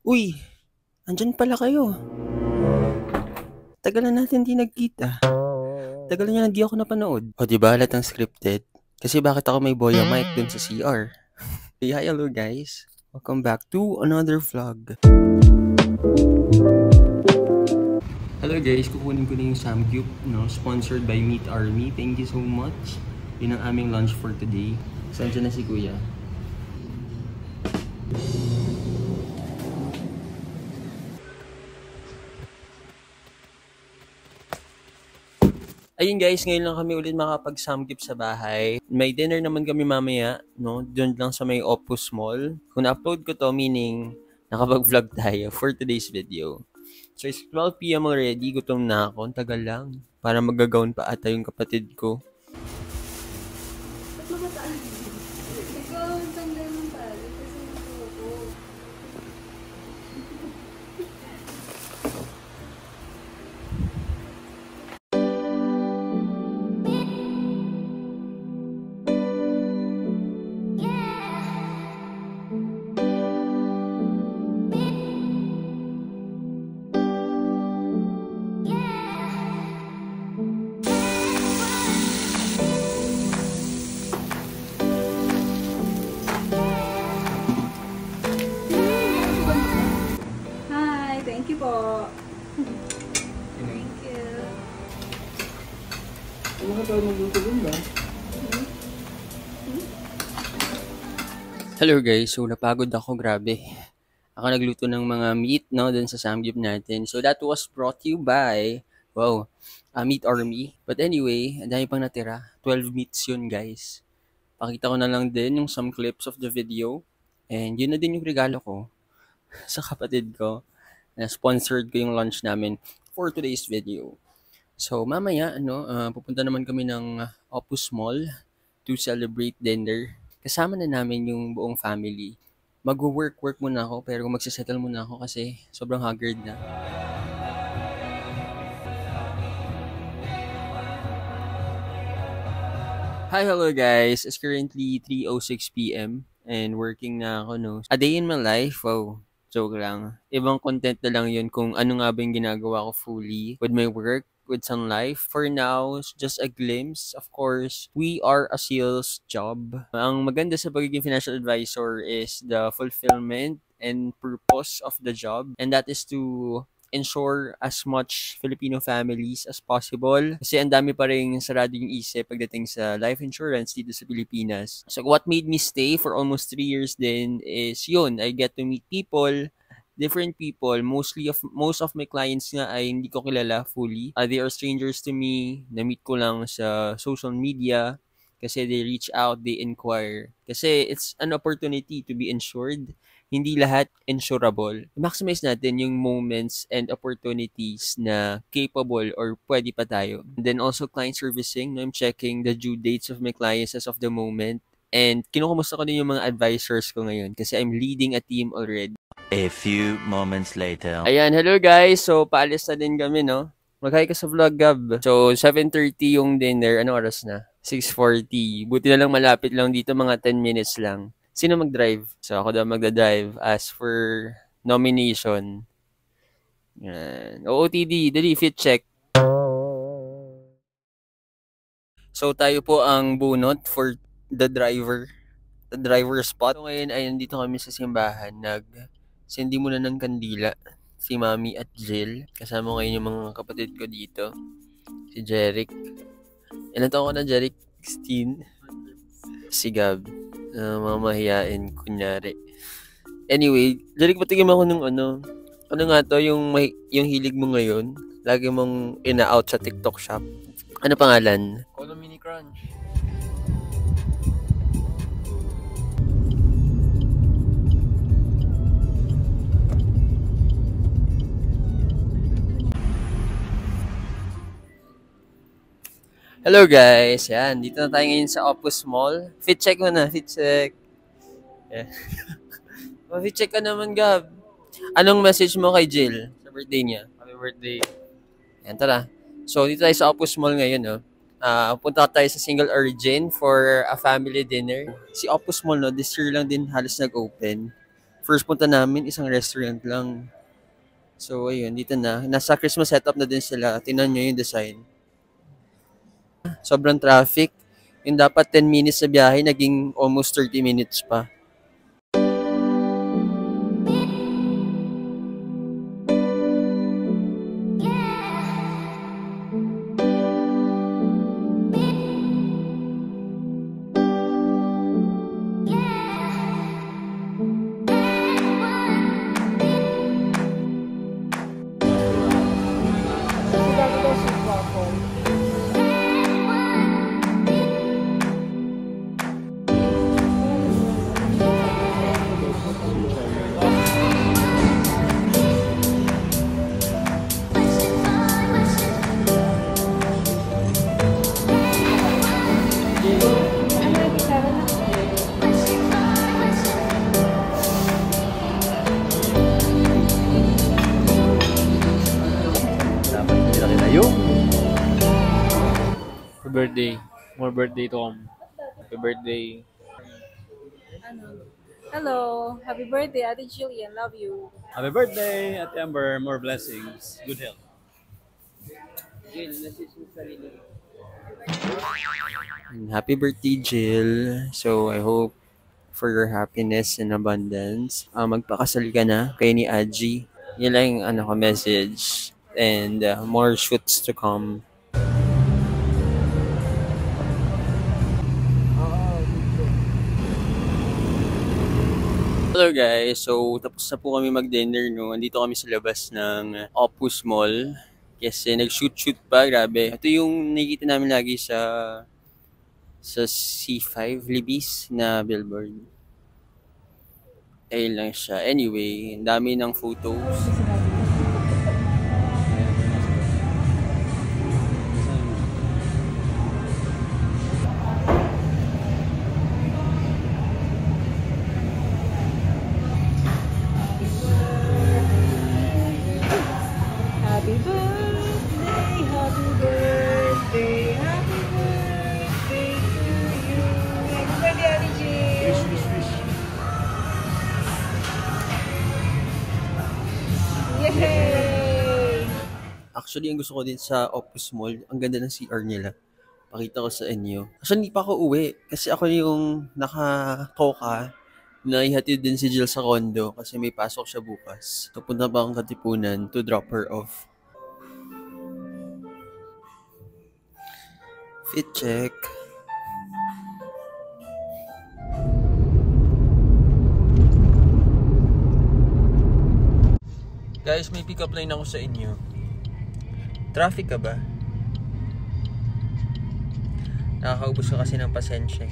Uy, andyan pala kayo. Tagal na natin di nagkita. Tagal na hindi ako napanood. O diba halatang scripted? Kasi bakit ako may boya mic dun sa CR? Hey, hi, hello guys. Welcome back to another vlog. Hello guys, kukunin ko na yung Samgyup, no? Sponsored by Meat Army. Thank you so much. Yun ang aming lunch for today. Saan dyan na si Kuya? Ayun guys, ngayon lang kami ulit makapag-samgyup sa bahay. May dinner naman kami mamaya, no? Doon lang sa may Opus Mall. Kung na-upload ko to, meaning nakapag-vlog tayo for today's video. So it's 12 p.m. already, gutom na ako. Ang tagal lang. Para magagawin pa ata yung kapatid ko. Ba't makataan? Ikaw ang tanggal ng tali kasi nasuko. Hi, thank you po. Thank you. Ano ka tayo magluto dun ba? Hello guys, so napagod ako, grabe. Ako nagluto ng mga meat, no, dun sa Samgyup natin. So that was brought to you by, wow, Meat Army. But anyway, ang dami pang natira. 12 meats yun guys. Pakita ko na lang din yung some clips of the video. And yun na din yung regalo ko sa kapatid ko. Na sponsored ko yung lunch namin for today's video. So mamaya, pupunta naman kami ng Opus Mall to celebrate dinner. Kasama na namin yung buong family. Mag-work muna ako pero magsisettle muna ako kasi sobrang haggard na. Hi, hello guys. It's currently 3:06 p.m. and working na ako, no. A day in my life, wow. Joke lang. Ibang content na lang yun kung ano nga ba yung ginagawa ko fully with my work, with Sun Life. For now, it's just a glimpse. Of course, we are a sales job. Ang maganda sa pagiging financial advisor is the fulfillment and purpose of the job. And that is to ensure as much Filipino families as possible. Kasi ang dami pa rin sarado yung isip pagdating sa life insurance dito sa Pilipinas. So what made me stay for almost 3 years then is yun, I get to meet people, different people. Most of my clients nga ay hindi ko kilala fully. They are strangers to me. Na-meet ko lang sa social media kasi they reach out, they inquire. Kasi it's an opportunity to be insured. Hindi lahat insurable. Maximize natin yung moments and opportunities na capable or pwede pa tayo. And then also client servicing, no? I'm checking the due dates of my clients as of the moment. And kinukumusta ko din yung mga advisors ko ngayon kasi I'm leading a team already. A few moments later. Ayan, hello guys. So, paalis na din kami, no? Mag-hi ka sa vlog, Gab. So, 7:30 yung dinner. Anong oras na? 6:40. Buti na lang malapit lang dito, mga 10 minutes lang. Sino mag-drive? So, ako daw magda-drive as for nomination. Yan. OOTD, dali, fit check. So, tayo po ang bunot for the driver spot. So, ngayon ay nandito kami sa simbahan. Nag-sindi muna ng kandila si Mami at Jill. Kasama ngayon yung mga kapatid ko dito. Si Jeric. Ilan taon ko na, Jeric? 16. Si Gab. Mamahiyain, kunyari. Anyway, Jeric, patigim ako ng ano. Ano nga to, yung hilig mo ngayon? Lagi mong ina-out sa TikTok shop. Ano pangalan? Colo Mini Crunch. Hello guys, yan. Dito na tayo ngayon sa Opus Mall. Fit check mo na, fit check. Yeah. Fit check ka naman, Gab. Anong message mo kay Jill sa birthday niya? Happy birthday. Yan, tara. So, dito tayo sa Opus Mall ngayon, no? Punta tayo sa Single Origin for a family dinner. Si Opus Mall, no, this year lang din halos nag-open. First punta namin, isang restaurant lang. So, ayun, dito na. Nasa Christmas setup na din sila. Tingnan nyo yung design. Sobrang traffic. Yung dapat 10 minutes sa biyahe, naging almost 30 minutes pa. Birthday. More birthday to come. Happy birthday. Hello. Happy birthday, Ate Jillian. Love you. Happy birthday, Ate Amber. More blessings. Good health. Happy birthday, Jill. So, I hope for your happiness and abundance. Magpakasal ka na kay ni Aji. Yun lang yung message. And more shoots to come. Hello guys, so tapos na po kami mag-dinner no. Andito kami sa labas ng Opus Mall. Kasi nag-shoot pa, grabe. Ito yung nakikita namin lagi sa C5 Libis na billboard. Ayun lang siya. Anyway, ang dami ng photos. Happy birthday, happy birthday, happy birthday to you. Happy birthday, Ate Jill. Yay! Actually, ang gusto ko din sa Opus Mall, ang ganda ng CR nila. Pakita ko sa inyo. Actually, hindi pa ako uwi. Kasi ako yung naka-toka na ihatid din si Jill sa condo kasi may pasok siya bukas. So, punta pa akong Katipunan to drop her off. Fit check. Guys, may pick-up line ako sa inyo. Traffic ka ba? Nakakaubos ka kasi ng pasensya.